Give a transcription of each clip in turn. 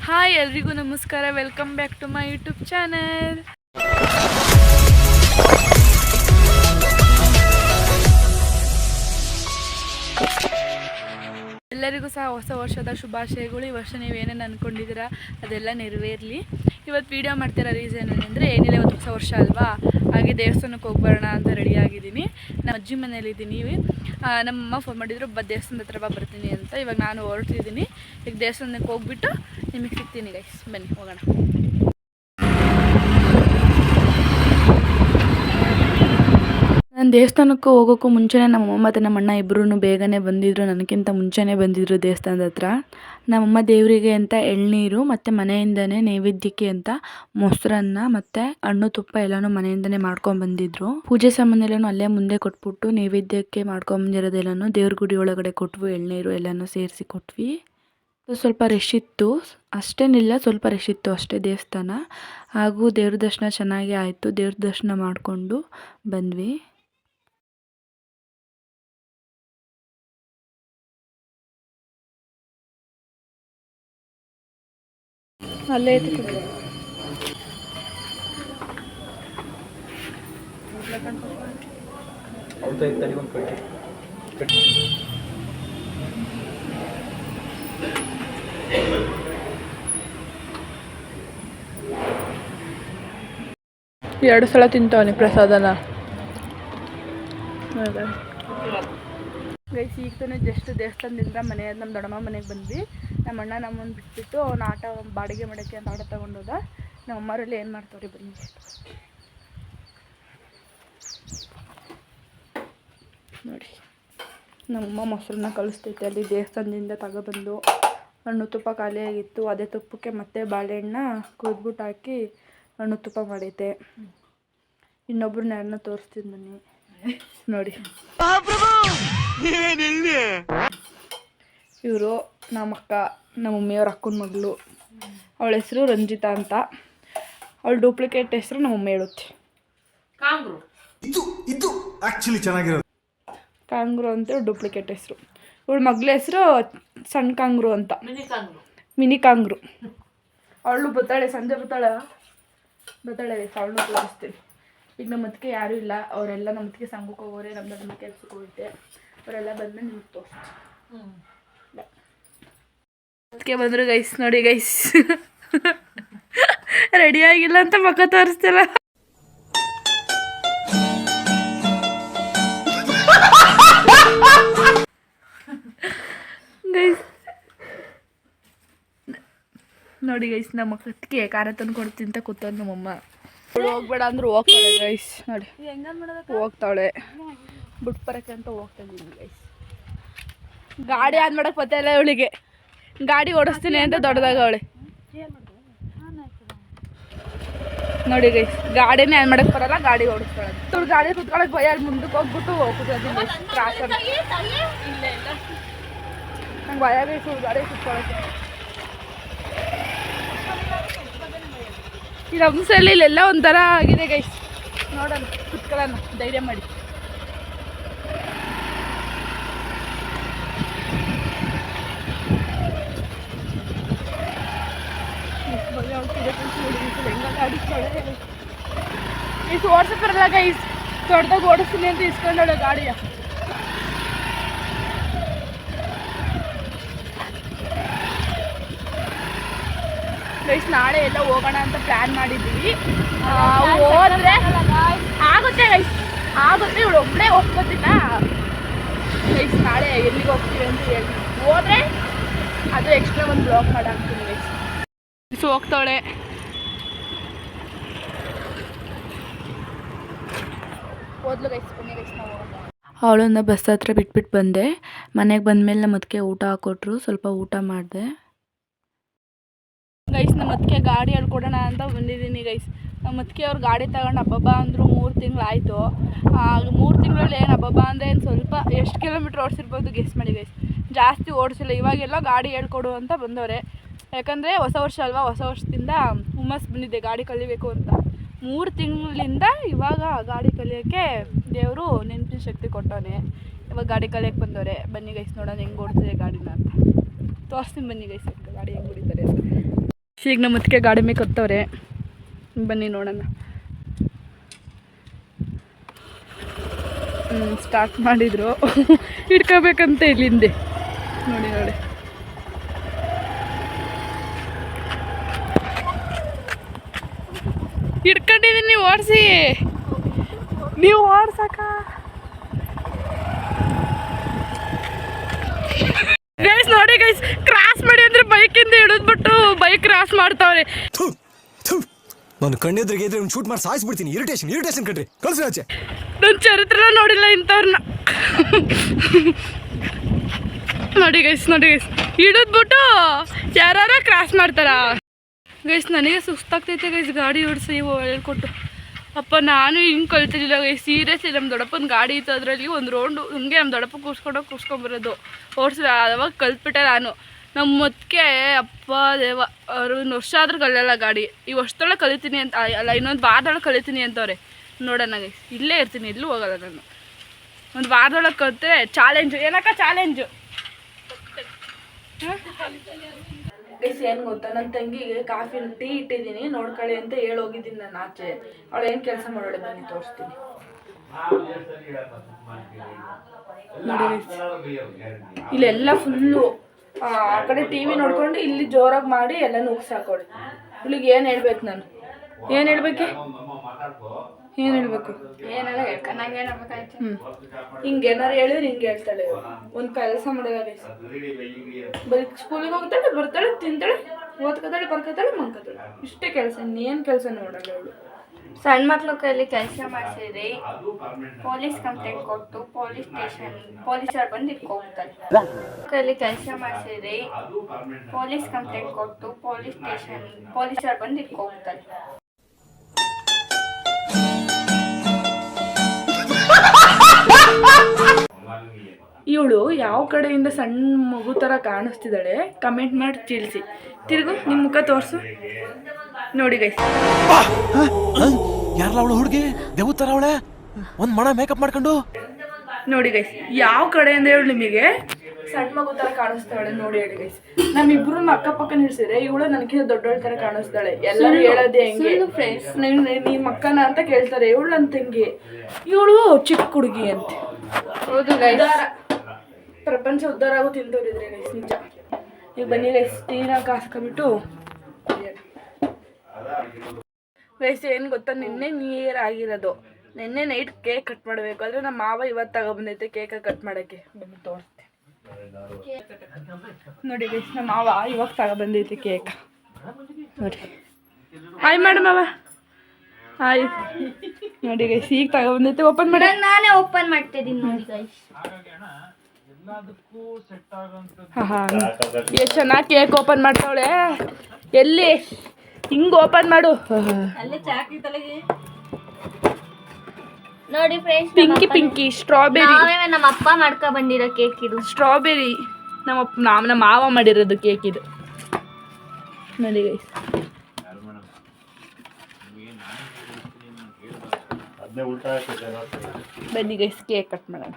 Hi ಎಲ್ರಿಗೂ ನಮಸ್ಕಾರ. Welcome back to my YouTube channel. ಎಲ್ಲರಿಗೂ ಸಹ ಹೊಸ ವರ್ಷದ ಶುಭಾಶಯಗಳು. ಈ ವರ್ಷ ನೀವೇನೇನು ಅಂದ್ಕೊಂಡಿದ್ದೀರಾ ಅದೆಲ್ಲ ನೆರವೇರಲಿ. ಇವತ್ತು ವೀಡಿಯೋ ಮಾಡ್ತಿರೋ ರೀಸನ್ ಏನಂದರೆ, ಏನಿಲ್ಲ ಇವತ್ತು ಹೊಸ ವರ್ಷ ಅಲ್ವಾ, ಹಾಗೆ ದೇವಸ್ಥಾನಕ್ಕೆ ಹೋಗ್ಬರೋಣ ಅಂತ ರೆಡಿಯಾಗಿದ್ದೀನಿ. ನಮ್ಮ ಅಜ್ಜಿ ಮನೇಲಿದ್ದೀನಿ. ನಮ್ಮಮ್ಮ ಫೋನ್ ಮಾಡಿದ್ರು, ದೇವಸ್ಥಾನದ ಹತ್ರ ಬರ್ತೀನಿ ಅಂತ. ಇವಾಗ ನಾನು ಹೊರಟಿದ್ದೀನಿ. ಈಗ ದೇವಸ್ಥಾನಕ್ಕೆ ಹೋಗ್ಬಿಟ್ಟು ನಿಮಗೆ ಸಿಗ್ತೀನಿ ಗೈಸ್. ಬನ್ನಿ ಹೋಗೋಣ. ನಾನು ದೇವಸ್ಥಾನಕ್ಕೆ ಹೋಗೋಕ್ಕೂ ಮುಂಚೆನೇ ನಮ್ಮಮ್ಮ ಮತ್ತು ನಮ್ಮಣ್ಣ ಇಬ್ಬರೂ ಬೇಗನೆ ಬಂದಿದ್ದರು. ನನಗಿಂತ ಮುಂಚೆನೇ ಬಂದಿದ್ದರು ದೇವಸ್ಥಾನದ ಹತ್ರ. ನಮ್ಮಮ್ಮ ದೇವರಿಗೆ ಅಂತ ಎಳ್ನೀರು ಮತ್ತು ಮನೆಯಿಂದನೇ ನೈವೇದ್ಯಕ್ಕೆ ಅಂತ ಮೊಸರನ್ನ ಮತ್ತು ಹಣ್ಣು ತುಪ್ಪ ಎಲ್ಲನೂ ಮನೆಯಿಂದನೇ ಮಾಡ್ಕೊಂಬಂದಿದ್ರು. ಪೂಜೆ ಸಾಮಾನೆಲ್ಲನೂ ಅಲ್ಲೇ ಮುಂದೆ ಕೊಟ್ಬಿಟ್ಟು ನೈವೇದ್ಯಕ್ಕೆ ಮಾಡ್ಕೊಂಬಂದಿರೋದೆಲ್ಲನೂ ದೇವ್ರ ಗುಡಿ ಒಳಗಡೆ ಕೊಟ್ವು. ಎಳ್ನೀರು ಎಲ್ಲನೂ ಸೇರಿಸಿ ಕೊಟ್ವಿ. ಸ್ವಲ್ಪ ರಶ್ ಇತ್ತು, ಅಷ್ಟೇನಿಲ್ಲ, ಸ್ವಲ್ಪ ರಶ್ ಇತ್ತು ಅಷ್ಟೇ ದೇವಸ್ಥಾನ. ಹಾಗೂ ದೇವ್ರ ದರ್ಶನ ಚೆನ್ನಾಗಿ ಆಯಿತು. ದೇವ್ರ ದರ್ಶನ ಮಾಡಿಕೊಂಡು ಬಂದ್ವಿ. ಅಲ್ಲೇ ಎರಡು ಸಲ ತಿಂತವನಿ ಪ್ರಸಾದನ. ಗೈಸ್, ಈಗ ತಾನೇ ಜಸ್ಟ್ ದೇವಸ್ಥಾನದಿಂದ ನಮ್ಮ ದೊಡ್ಡಮ್ಮ ಮನೆಗೆ ಬಂದ್ವಿ. ನಮ್ಮ ಅಣ್ಣ ನಮ್ಮನ್ನು ಬಿಟ್ಬಿಟ್ಟು ಅವ್ನು ಆಟ ಬಾಡಿಗೆ ಮಾಡೋಕ್ಕೆ ಅಂತ ಆಟ ತೊಗೊಂಡೋದ. ನಮ್ಮ ಅಮ್ಮರಲ್ಲಿ ಏನು ಮಾಡ್ತಾವ್ರಿ ಬನ್ನಿ. ನೋಡಿ, ನಮ್ಮಮ್ಮ ಮೊಸರನ್ನ ಕಳಿಸ್ತೈತೆ. ಅಲ್ಲಿ ದೇವಸ್ಥಾನದಿಂದ ತಗೊಬಂದು ಹಣ್ಣು ತುಪ್ಪ ಖಾಲಿಯಾಗಿತ್ತು. ಅದೇ ತುಪ್ಪಕ್ಕೆ ಮತ್ತೆ ಬಾಳೆಹಣ್ಣ ಕುಯ್ದ್ಬಿಟ್ಟು ಹಾಕಿ ಹಣ್ಣು ತುಪ್ಪ ಮಾಡೈತೆ. ಇನ್ನೊಬ್ರನ್ನ ಯಾರನ್ನ ತೋರಿಸ್ತೀನಿ ಬನ್ನಿ. ನೋಡಿ, ಇವರು ನಮ್ಮಕ್ಕ, ನಮ್ಮ ಮಮ್ಮಿಯವ್ರ ಅಕ್ಕನ ಮಗಳು. ಅವಳ ಹೆಸರು ರಂಜಿತಾ ಅಂತ. ಅವಳ ಡೂಪ್ಲಿಕೇಟ್ ಹೆಸರು ನಮ್ಮ ಮಮ್ಮಿ ಹೇಳುತ್ತೆ, ಕಾಂಗ್ರು. ಇದು ಆ್ಯಕ್ಚುಲಿ ಚೆನ್ನಾಗಿರೋದು ಕಾಂಗ್ರು ಅಂತ ಡೂಪ್ಲಿಕೇಟ್ ಹೆಸರು. ಇವಳ ಮಗಳ ಹೆಸರು ಸಣ್ಣ ಕಾಂಗ್ರು ಅಂತ, ಮಿನಿ ಕಾಂಗ್ರು. ಅವಳು ಬರ್ತಾಳೆ, ಸಂಜೆ ಬರ್ತಾಳೆ. ಅವಳು ತೋರಿಸ್ತೀನಿ. ಈಗ ನಮ್ಮ ಮತ್ತಿಗೆ ಯಾರೂ ಇಲ್ಲ, ಅವರೆಲ್ಲ ನಮ್ಮ ಮತ್ತಿಗೆ ಸಂಘಕ್ಕೆ ಹೋಗೋರೆ, ನಮ್ಮ ದೊಡ್ಡ ಕೆಲ್ಸಕ್ಕೆ ಹೋಗುತ್ತೆ. ಅವರೆಲ್ಲ ಬಂದ್ಮೇಲೆ ನಿಮ್ಗೆ ತೋರಿಸ್ತೀನಿ. ಅದಕ್ಕೆ ಬಂದರು ಗೈಸ್. ನೋಡಿ ಗೈಸ್, ರೆಡಿ ಆಗಿಲ್ಲ ಅಂತ ಮಕ್ಕ ತೋರಿಸ್ತಿಲ್ಲ. ಗೈಸ್ ನೋಡಿ ಗೈಸ್, ನಮ್ಮ ಮಕ್ಕಳಿಗೆ ಖಾರ ತಂದು ಕೊಡ್ತೀನಿ ಅಂತ ಕೂತವ್ರು ನಮ್ಮಮ್ಮ. ಅವಳು ಹೋಗ್ಬೇಡ ಅಂದ್ರು ಹೋಗ್ತಾಳೆ ಗೈಸ್. ನೋಡಿ ಹೋಗ್ತಾಳೆ, ಬಿಟ್ಟು ಬರೋಕ್ಕೆ ಅಂತ ಹೋಗ್ತಾ ಇದ್ದೀನಿ ಗೈಸ್. ಗಾಡಿ ಆನ್ ಮಾಡಕ್ಕೆ ಗೊತ್ತಾ ಇಲ್ಲ ಇವಳಿಗೆ. ಗಾಡಿ ಓಡಿಸ್ತೀನಿ ಅಂತ ದೊಡ್ಡದಾಗ ಅವಳೆ. ನೋಡಿ ಗೈಸ್, ಗಾಡಿನೇ ಆನ್ ಮಾಡಕ್ಕೆ ಬರಲ್ಲ, ಗಾಡಿ ಓಡಿಸ್ತಾಳೆ. ಇವಳು ಗಾಡಿ ಕುತ್ಕೊಳಕ್ಕೆ ಭಯ. ಅಲ್ಲಿ ಮುಂದಕ್ಕೆ ಹೋಗ್ಬಿಟ್ಟು ಕೂತ್ಕೊಳ್ತೀನಿ ಕ್ರಾಸ್ ಅಂತ. ನಂಗೆ ಭಯ ಗೈಸ್ ಗಾಡಿ ಕುತ್ಕೊಳಕ್ಕೆ. ಈ ರಂಸಲ್ಲಿ ಇಲ್ಲೆಲ್ಲ ಒಂಥರ ಆಗಿದೆ ಗೈಸ್. ನೋಡೋಣ, ಕುತ್ಕೊಳ್ಳೋಣ, ಧೈರ್ಯ ಮಾಡಿ. ಈಸ್ ಓಡಿಸ್ತಾರಲ್ಲ ಗೈಸ್, ದೊಡ್ಡದಾಗ ಓಡಿಸ್ತೀನಿ ಅಂತ ಇಸ್ಕೊಂಡೋಳೆ ಗಾಡಿಯ. ಗೈಸ್, ನಾಳೆ ಎಲ್ಲ ಹೋಗೋಣ ಅಂತ ಪ್ಲ್ಯಾನ್ ಮಾಡಿದ್ದೀವಿ. ಹೋದ್ರೆ ಆಗುತ್ತೆ ಗೈಸ್, ಆಗುತ್ತೆ. ಇವಳು ಒಬ್ಬಳೇ ಹೋಗ್ಬೋದಿಲ್ಲ ಗೈಸ್. ನಾಳೆ ಎಲ್ಲಿಗೆ ಹೋಗ್ತೀವಿ ಅಂತ ಹೇಳಿ ಹೋದರೆ ಅದು ಎಕ್ಸ್ಟ್ರಾ ಒಂದು ಬ್ಲಾಗ್ ಮಾಡಾಕ್ತೀನಿ ಗೈಸ್. ಹೋಗ್ತಾಳೆ. ಓದ್ಲು ಗೈಸ್, ಬನ್ನಿ ಗೈಸ್ ನಾವು ಹೋಗೋಣ. ಅವಳನ್ನ ಬಸ್ ಹತ್ರ ಬಿಟ್ಬಿಟ್ಟು ಬಂದೆ. ಮನೆಗೆ ಬಂದಮೇಲೆ ನಮ್ಮ ಅದಕ್ಕೆ ಊಟ ಹಾಕೊಟ್ರು. ಸ್ವಲ್ಪ ಊಟ ಮಾಡಿದೆ ಗೈಸ್. ನಮ್ಮ ಅದಕ್ಕೆ ಗಾಡಿ ಹೇಳ್ಕೊಡೋಣ ಅಂತ ಬಂದಿದ್ದೀನಿ ಗೈಸ್. ನಮ್ಮ ಅದಕ್ಕೆ ಅವ್ರು ಗಾಡಿ ತಗೊಂಡು ಹಬ್ಬ ಅಂದರು. 3 ತಿಂಗಳಾಯಿತು. 3 ತಿಂಗಳಲ್ಲಿ ಏನು ಹಬ್ಬ ಅಂದರೆ ಏನು ಸ್ವಲ್ಪ ಎಷ್ಟು ಕಿಲೋಮೀಟ್ರ್ ಓಡಿಸಿರ್ಬೋದು ಗೆಸ್ ಮಾಡಿ ಗೈಸ್. ಜಾಸ್ತಿ ಓಡಿಸಿಲ್ಲ. ಇವಾಗೆಲ್ಲ ಗಾಡಿ ಹೇಳ್ಕೊಡು ಅಂತ ಬಂದವ್ರೆ. ಯಾಕಂದರೆ ಹೊಸ ವರ್ಷ ಅಲ್ವಾ, ಹೊಸ ವರ್ಷದಿಂದ ಹುಮ್ಮಸ್ ಬಂದಿದೆ ಗಾಡಿ ಕಲಿಬೇಕು ಅಂತ. 3 ತಿಂಗಳಿಂದ ಇವಾಗ ಗಾಡಿ ಕಲಿಯೋಕ್ಕೆ ದೇವರು ನೆನಪಿನ ಶಕ್ತಿ ಕೊಟ್ಟವನೆ. ಇವಾಗ ಗಾಡಿ ಕಲಿಯೋಕ್ಕೆ ಬಂದವ್ರೆ. ಬನ್ನಿ ಗೈಸ್, ನೋಡೋಣ ಹೆಂಗೆ ಓಡ್ತಾರೆ ಗಾಡಿನ ಅಂತ ತೋರಿಸ್ತೀನಿ. ಬನ್ನಿ ಗೈಸ್, ಗಾಡಿ ಹೆಂಗೆ ಹೊಡಿತಾರೆ ಅಂತ. ಈಗ ನಮ್ಮ ಮುತ್ತಿಗೆ ಗಾಡಿ ಮೇಲೆ ಕೊತ್ತವ್ರೆ, ಬನ್ನಿ ನೋಡೋಣ. ಸ್ಟಾರ್ಟ್ ಮಾಡಿದ್ರು ಹಿಡ್ಕೋಬೇಕಂತ ಇಲ್ಲಿಂದೆ ನೋಡಿ ನೋಡಿ. ಹಿಡ್ಕೊಂಡಿದ್ದೀನಿ, ನೀವು ಓಡಿಸಿ, ನೀವು ಓಡ್ಸಕ್ಕ. ಗೈಸ್ ನೋಡಿ ಗೈಸ್, ಕ್ರಾಸ್ ಮಾಡಿ ಅಂದ್ರೆ ಬೈಕಿಂದ ಹಿಡಿದ್ಬಿಟ್ಟು ಬೈಕ್ ಕ್ರಾಸ್ ಮಾಡ್ತಾವ್ರೆ. ನಾನು ಕಣ್ಣೆದ್ರಿಗೆ ಇದ್ರೆ ಶೂಟ್ ಮಾಡಿ ಸಾಯಿಸ್ಬಿಡ್ತೀನಿ. ಇರಿಟೇಷನ್ ಕಣ್ರಿ, ಕಳ್ಸಿ ಆಚೆ. ನನ್ನ ಚರಿತ್ರ ನೋಡಿಲ್ಲ ಇಂಥವ್ರನ್ನ. ನೋಡಿ ಗೈಸ್ ಹಿಡಿದ್ಬಿಟ್ಟು ಯಾರು ಕ್ರಾಸ್ ಮಾಡ್ತಾರ. ಗೈಸ್ ನನಗೆ ಸುಸ್ತಾಗ್ತೈತೆ ಗೈಸ್ ಗಾಡಿ ಓಡಿಸಿ ಹೇಳ್ಕೊಟ್ಟು. ಅಪ್ಪ ನಾನು ಹಿಂಗೆ ಕಲ್ತಿರ್ಲಿಲ್ಲ ಗೈಸ್, ಸೀರಿಯಸ್ಲಿ. ನಮ್ಮ ದೊಡ್ಡಪ್ಪನ ಗಾಡಿ ಇತ್ತು, ಅದರಲ್ಲಿ ಒಂದು ರೌಂಡು ಹಿಂಗೆ ನಮ್ಮ ದೊಡ್ಡಪ್ಪ ಕೂರ್ಸ್ಕೊಂಬರೋದು ಓಡಿಸಿ ಅವಾಗ ಕಲ್ತ್ಬಿಟ್ಟೆ ನಾನು. ನಮ್ಮ ಮುತ್ತಿಗೆ ಅಪ್ಪ ದೇವ, ಅವರು 1 ವರ್ಷ ಆದ್ರೂ ಕಲಿಯಲ್ಲ ಗಾಡಿ. ಈ ವರ್ಷದೊಳಗೆ ಕಲಿತೀನಿ ಅಂತ ಅಲ್ಲ, ಇನ್ನೊಂದು ವಾರದೊಳಗೆ ಕಲಿತೀನಿ ಅಂತವ್ರೆ. ನೋಡೋಣ ಗೈಸ್, ಇಲ್ಲೇ ಇರ್ತೀನಿ, ಎಲ್ಲೂ ಹೋಗಲ್ಲ ನಾನು. ಒಂದು ವಾರದೊಳಗೆ ಕಲಿತ್ರೆ ಚಾಲೆಂಜು. ಏನಕ್ಕ ಚಾಲೆಂಜು ಗೈಸ್? ಏನು ಗೊತ್ತಾ, ನನ್ನ ತಂಗಿಗೆ ಕಾಫಿ ಟೀ ಇಟ್ಟಿದ್ದೀನಿ, ನೋಡ್ಕೊಳ್ಳಿ ಅಂತ ಹೇಳೋಗಿದ್ದೀನಿ ನಾನು ಆಚೆ. ಅವಳು ಏನು ಕೆಲಸ ಮಾಡೋಳೆ ಬನ್ನಿ ತೋರಿಸ್ತೀನಿ. ನೋಡಿ ಇಲ್ಲೆಲ್ಲ ಫುಲ್ಲು ಆ ಕಡೆ ಟಿ ವಿ ನೋಡ್ಕೊಂಡು ಇಲ್ಲಿ ಜೋರಾಗಿ ಮಾಡಿ ಎಲ್ಲ ನುಗ್ಸಾಕೊಡಿ. ಇಲ್ಲಿಗೆ ಏನು ಹೇಳ್ಬೇಕು ನಾನು? ಏನು ಹೇಳ್ಬೇಕು? ಹಿಂಗೇನಾರು ಹೇಳಿದ್ರೆ ಹಿಂಗೆ ಹೇಳ್ತಾಳೆ. ಒಂದು ಕೆಲಸ ಮಾಡಿಲ್ಲ ಗೈಸ್, ಬರೀ ಸ್ಕೂಲಿಗೆ ಹೋಗ್ತಾಳೆ, ಬರ್ತಾಳೆ, ತಿಂತಾಳೆ, ಓದ್ಕೊತಾಳೆ, ಬರ್ಕೊತಾಳೆ, ಮಂಕೋತಾಳೆ, ಇಷ್ಟೇ ಕೆಲಸ. ಇನ್ನೇನು ಕೆಲಸ ನೋಡಲ್ಲ ಅವಳು. ಸಣ್ಣ ಮಕ್ಳು ಕೈಯಲ್ಲಿ ಕೆಲಸ ಮಾಡಿಸಿದ್ರೆ ಪೊಲೀಸ್ ಕಂಪ್ಲೇಂಟ್ ಕೊಟ್ಟು ಪೊಲೀಸರು ಬಂದು ಇಟ್ಕೋಗ್ತಾರೆ. ಕೈಯಲ್ಲಿ ಕೆಲಸ ಮಾಡಿಸಿದ್ರೆ ಪೊಲೀಸ್ ಕಂಪ್ಲೇಂಟ್ ಕೊಟ್ಟು ಪೊಲೀಸರು ಬಂದು ಇಟ್ಕೋಗ್ತಾರೆ. ಇವಳು ಯಾವ ಕಡೆಯಿಂದ ಸಣ್ಣ ಮಗು ಥರ ಕಾಣಿಸ್ತಿದ್ದಾಳೆ ಕಮೆಂಟ್ ಮಾಡಿ ತಿಳಿಸಿ. ತಿರುಗು, ನಿಮ್ಮ ಮುಖ ತೋರಿಸು ನೋಡಿ ಗೈಸ್. ಯಾರಲ್ಲ ಅವಳು ಹುಡುಗಿ? ದೇವ್ ತರ ಅವಳೆ, ಒಂದು ಮಣ ಮೇಕಪ್ ಮಾಡ್ಕೊಂಡು. ನೋಡಿ ಗೈಸ್, ಯಾವ ಕಡೆಯಿಂದ ಹೇಳು ನಿಮಗೆ ಸಣ್ಣ ಮಗು ಥರ ಕಾಣಿಸ್ತಾಳೆ ನೋಡಿ ಹೇಳಿ ಗೈಸ್. ನಮ್ಮಿಬ್ರು ಅಕ್ಕಪಕ್ಕ ನಿಲ್ಸಿದ್ರೆ ಇವಳು ನನಗಿಂತ ದೊಡ್ಡವಳ ಥರ ಕಾಣಿಸ್ತಾಳೆ. ಎಲ್ಲರೂ ಹೇಳೋದೇ ಹೆಂಗೆ ನಿಮ್ಮ ಅಕ್ಕನ ಅಂತ ಕೇಳ್ತಾರೆ. ಇವಳು ನನ್ನ ತಂಗಿ, ಇವಳು ಚಿಕ್ಕ ಹುಡುಗಿ ಅಂತ. ಹೌದು ಗೈಸ್, ಪ್ರಪಂಚ ಉದ್ಧಾರ ಆಗೋ ತಿಂತವ್ರಿದ್ರೆ ಗೈಸ್, ನಿಜ. ಈಗ ಬನ್ನಿ ಗೈಸ್, ಟೀನ ಕಾಸ್ಕೊಂಬಿಟ್ಟು ಗೈಸ್. ಏನು ಗೊತ್ತಾ, ನಿನ್ನೆ ನೀರಾಗಿರೋದು, ನಿನ್ನೆ ನೈಟ್ ಕೇಕ್ ಕಟ್ ಮಾಡಬೇಕು. ಆದರೆ ನಮ್ಮ ಮಾವ ಇವತ್ತು ತಗೊಬಂದೈತೆ ಕೇಕ ಕಟ್ ಮಾಡೋಕ್ಕೆ. ಬನ್ನಿ ತೋರಿಸ್ತೀನಿ ನೋಡಿ ಗೈಸ್. ನಮ್ಮ ಮಾವ ಇವಾಗ ತಗೊಬಂದೈತೆ ಕೇಕ್ ನೋಡಿ. ಹಾಯ್ ಮಾಡು ಮಾವ, ಹಾಯ್. ನೋಡಿ ಗೈಸ್, ಈಗ ತಗೊಬಂದೈತೆ. ಓಪನ್ ಮಾಡಿ. ನಾನೇ ಓಪನ್ ಮಾಡ್ತಿದ್ದೀನಿ ನೋಡಿ ಗೈಸ್. ಎಷ್ಟು ಚೆನ್ನಾಗಿ ಕೇಕ್ ಓಪನ್ ಮಾಡ್ತಾವಳೆ. ಎಲ್ಲಿ ಹಿಂಗೆ ಓಪನ್ ಮಾಡು. ನೋಡಿ ಫ್ರೆಂಡ್ಸ್, ಪಿಂಕಿ ಸ್ಟ್ರಾಬೆರಿ. ನಮ್ಮ ಅಪ್ಪ ಮಾಡ್ಕೊ ಬಂದಿರೋ ಕೇಕ್ ಇದು. ಸ್ಟ್ರಾಬೆರಿ ನಮ್ಮ ಮಾವ ಮಾಡಿರೋದು ಕೇಕ್ ಇದು ನೋಡಿ ಗೈಸ್. ಬನ್ನಿ ಗೈಸ್, ಕೇಕ್ ಕಟ್ ಮಾಡೋಣ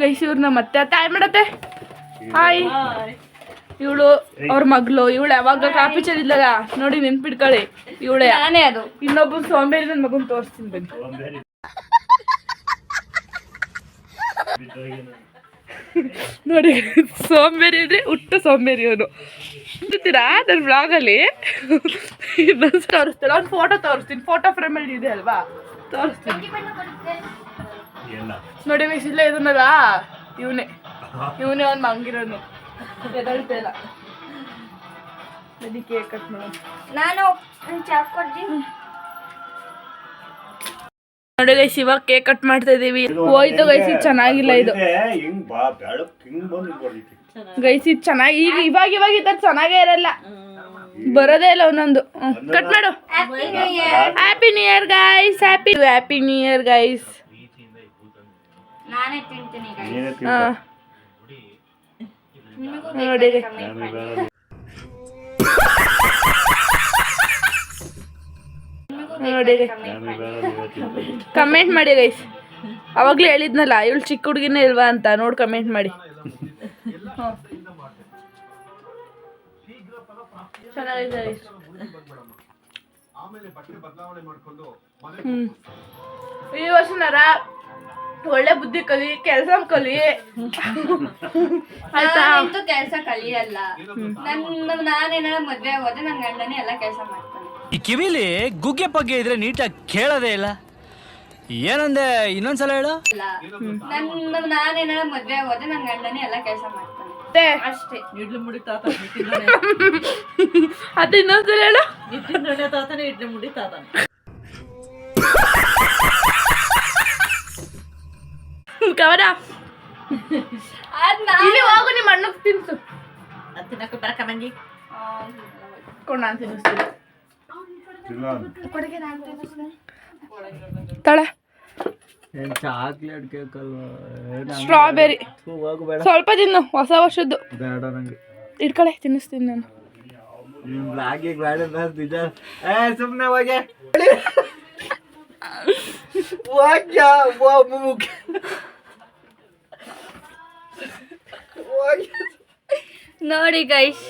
ಗೈಸ್. ಇವ್ರನ್ನ ಮತ್ತೆ ತಾಯಿ ಮಾಡತ್ತೆ. ಹಾಯ್. ಇವಳು ಅವ್ರ ಮಗಳು. ಇವಳು ಯಾವಾಗ ಕಾಫಿ ಚಲಿಲ್ಲಲ್ಲ ನೋಡಿ, ನೆನ್ಪಿಡ್ಕೊಳ್ಳಿ, ಇವಳೆ. ನಾನೇ ಅದು. ಇನ್ನೊಬ್ಬ ಸೋಂಬೇರಿ ನನ್ನ ಮಗನ್ ತೋರಿಸ್ತೀನಿ ಬನ್ನಿ. ನೋಡಿ, ಸೋಂಬೇರಿ ಅಂದ್ರೆ ಹುಟ್ಟು ಸೋಂಬೇರಿ ಅವನು. ಗೊತ್ತೀರಾ ನನ್ನ ಬ್ಲಾಗಲ್ಲಿ ತೋರಿಸ್ತಾಳೆ. ಅವ್ನು ಫೋಟೋ ತೋರಿಸ್ತೀನಿ, ಫೋಟೋ ಫ್ರೇಮಲ್ಲಿ ಇದೆ ಅಲ್ವಾ, ತೋರಿಸ್ತೀನಿ ನೋಡಿ ಮಿಸ್. ಇಲ್ಲ ಇದನ್ನಲ್ಲ, ಇವನೇ ಅವ್ನು ಮಂಗಿರೋನು. ಎದಳ್ತಿಲ್ಲ. ಬನ್ನಿ ಕೇಕ್ ಕಟ್ ಮಾಡೋಣ. ನಾನು ಚಾಕ್ ಕೊಡ್ತೀನಿ ನೋಡಿ ಗೈಸ್, ಇವಾಗ ಕೇಕ್ ಕಟ್ ಮಾಡ್ತಾ ಇದೀವಿ. ಹೋಯ್ತು ಗೈಸ್, ಇದು ಚೆನ್ನಾಗಿಲ್ಲ ಇದು ಗೈಸ್. ಇದು ಚೆನ್ನಾಗಿ ಇವಾಗ ಈ ಥರ ಚೆನ್ನಾಗೇ ಇರಲ್ಲ, ಬರೋದೇ ಇಲ್ಲ ಒಂದೊಂದು. ಕಟ್ ಮಾಡು. Happy new year guys, happy new year guys. ನಾನೇ ತಿಂತೀನಿ ನೋಡಿ ನೋಡಿ ಕಮೆಂಟ್ ಮಾಡಿ ಗೈಸ್. ಅವಾಗಲೇ ಹೇಳಿದ್ನಲ್ಲ ಇವಳು ಚಿಕ್ಕ ಹುಡುಗಿನೇ ಇಲ್ವಾ ಅಂತ, ನೋಡಿ ಕಮೆಂಟ್ ಮಾಡಿ. ಚೆನ್ನಾಗಿದೆ ಈ ವರ್ಷ ಒಳ್ಳೆ ಬುದ್ಧಿ ಕಲಿ, ಕೆಲಸ ಕಲಿ ಆಯ್ತಾ? ನಾನಂತೂ ಕೆಲಸ ಕಲಿಯಲ್ಲ. ನಾನೇನಾರ ಮದ್ವೆ ಆಗೋದ್ರೆ ನನ್ನ ಗಂಡನೇ ಎಲ್ಲ ಕೆಲಸ ಮಾಡ್ತಾನೆ. ಈ ಕಿವಿಲಿ ಗುಗ್ಗೆ ಪಗ್ಗೆ ಇದ್ರೆ ನೀಟಾಗಿ ಕೇಳೋದೇ ಇಲ್ಲ. ಏನಂದೆ ಇನ್ನೊಂದ್ಸಲ ಹೇಳು. ನಾನೇನಾರ ಮದ್ವೆ ಆಗೋದ್ರೆ ನನ್ನ ಗಂಡನೇ ಎಲ್ಲ ಕೆಲಸ ಮಾಡ್ತಾನೆ ಅಷ್ಟೇ. ಇಡ್ಲಿ ಮುಡಿ ತಾತ ಅದು ಇನ್ನೊಂದ್ಸಲ ಹೇಳು. ಇಡ್ಲಿ ನಡೆ ತಾತನೇ ಇಡ್ಲಿ ಮುಡಿ ತಾತಾನೆ. ಕವನ ಇಲ್ಲಿ ಹೋಗು, ನಿಮ್ಮ ಅಣ್ಣಗೆ ತಿನ್ಸು. ಅದು ತಿನ್ನಕ್ಕೆ ಬರಕ ಮಂಗಿ ಕೊಂಡು ನಾನು ತಿನ್ನಿಸ್ತೀನಿ. ತಳ ಚಾಕ್ಲೇಟ್ ಕೇಕ್ ಅಲ್ವಾ? ಸ್ಟ್ರಾಬೆರಿ ಹೋಗ್ಬೇಡ, ಸ್ವಲ್ಪ ತಿನ್ನು, ಹೊಸ ವರ್ಷದ್ದು ಬೇಡ ನಂಗೆ. ಇಟ್ಕಡೆ ತಿನ್ನಿಸ್ತೀನಿ ನಾನು. ಬ್ಲಾಗಿಗೆ ಬೇಡ ನಿಜ. ಸುಮ್ಮನೆ ಹೋಗೆ ನೋಡಿ ಗೈಸ್,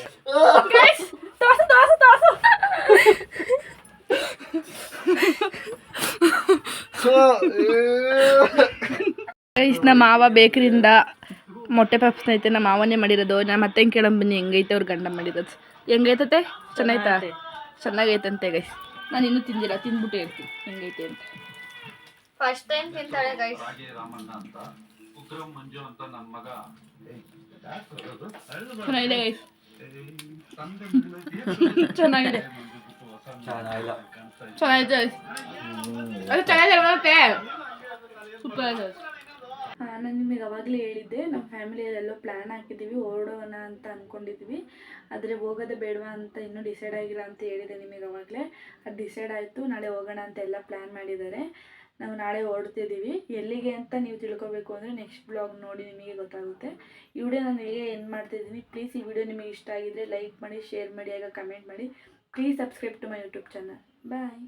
ನಮ್ಮ ಮಾವ ಬೇಕರಿಯಿಂದ ಮೊಟ್ಟೆ ಪಪ್ಸ್ ಐತೆ, ನಮ್ಮ ಮಾವನೇ ಮಾಡಿರೋದು. ನಮ್ಮ ಮತ್ತೆ ಕೇಳೋಣ ಬನ್ನಿ ಹೆಂಗೈತೆ ಅವ್ರ ಗಂಡ ಮಾಡಿರೋದು. ಹೆಂಗೈತತೆ? ಚೆನ್ನಾಯ್ತಾ? ಚೆನ್ನಾಗೈತಂತೆ ಗೈಸ್. ನಾನು ಇನ್ನೂ ತಿಂದಿಲ್ಲ, ತಿಂದ್ಬಿಟ್ಟು ಹೇಳ್ತೀನಿ ಹೆಂಗೈತೆ ಅಂತ. ಫಸ್ಟ್ ಟೈಮ್ ತಿಂತಾಳೆ ಗೈಸ್. ಚೆನ್ನಾಗಿದೆ ಗೈಸ್, ಚೆನ್ನಾಗಿದೆ ಚೆನ್ನಾಗಿದೆ ಗೈಸ್, ಅದು ಚೆನ್ನಾಗಿದೆ ಸೂಪರ್ ಆಗಿದೆ. ನಾನು ನಿಮಗೆ ಅವಾಗಲೇ ಹೇಳಿದ್ದೆ, ನಮ್ಮ ಫ್ಯಾಮಿಲಿಯಲ್ಲೆಲ್ಲೋ ಪ್ಲ್ಯಾನ್ ಹಾಕಿದ್ದೀವಿ, ಹೊರಡೋಣ ಅಂತ ಅಂದ್ಕೊಂಡಿದ್ವಿ. ಆದರೆ ಹೋಗೋದೇ ಬೇಡವಾ ಅಂತ ಇನ್ನೂ ಡಿಸೈಡ್ ಆಗಿಲ್ಲ ಅಂತ ಹೇಳಿದೆ ನಿಮಗೆ ಅವಾಗಲೇ. ಅದು ಡಿಸೈಡ್ ಆಯಿತು, ನಾಳೆ ಹೋಗೋಣ ಅಂತ ಎಲ್ಲ ಪ್ಲ್ಯಾನ್ ಮಾಡಿದ್ದಾರೆ. ನಾವು ನಾಳೆ ಹೊರಡ್ತಿದ್ದೀವಿ. ಎಲ್ಲಿಗೆ ಅಂತ ನೀವು ತಿಳ್ಕೊಬೇಕು ಅಂದರೆ ನೆಕ್ಸ್ಟ್ ಬ್ಲಾಗ್ ನೋಡಿ ನಿಮಗೆ ಗೊತ್ತಾಗುತ್ತೆ. ಈ ವಿಡಿಯೋ ನಾನು ಇಲ್ಲಿಗೆ ಎಂಡ್ ಮಾಡ್ತಿದ್ದೀನಿ. ಪ್ಲೀಸ್ ಈ ವಿಡಿಯೋ ನಿಮಗೆ ಇಷ್ಟ ಆಗಿದ್ದರೆ ಲೈಕ್ ಮಾಡಿ, ಶೇರ್ ಮಾಡಿ, ಆಗ ಕಮೆಂಟ್ ಮಾಡಿ. Please subscribe to my YouTube channel. Bye.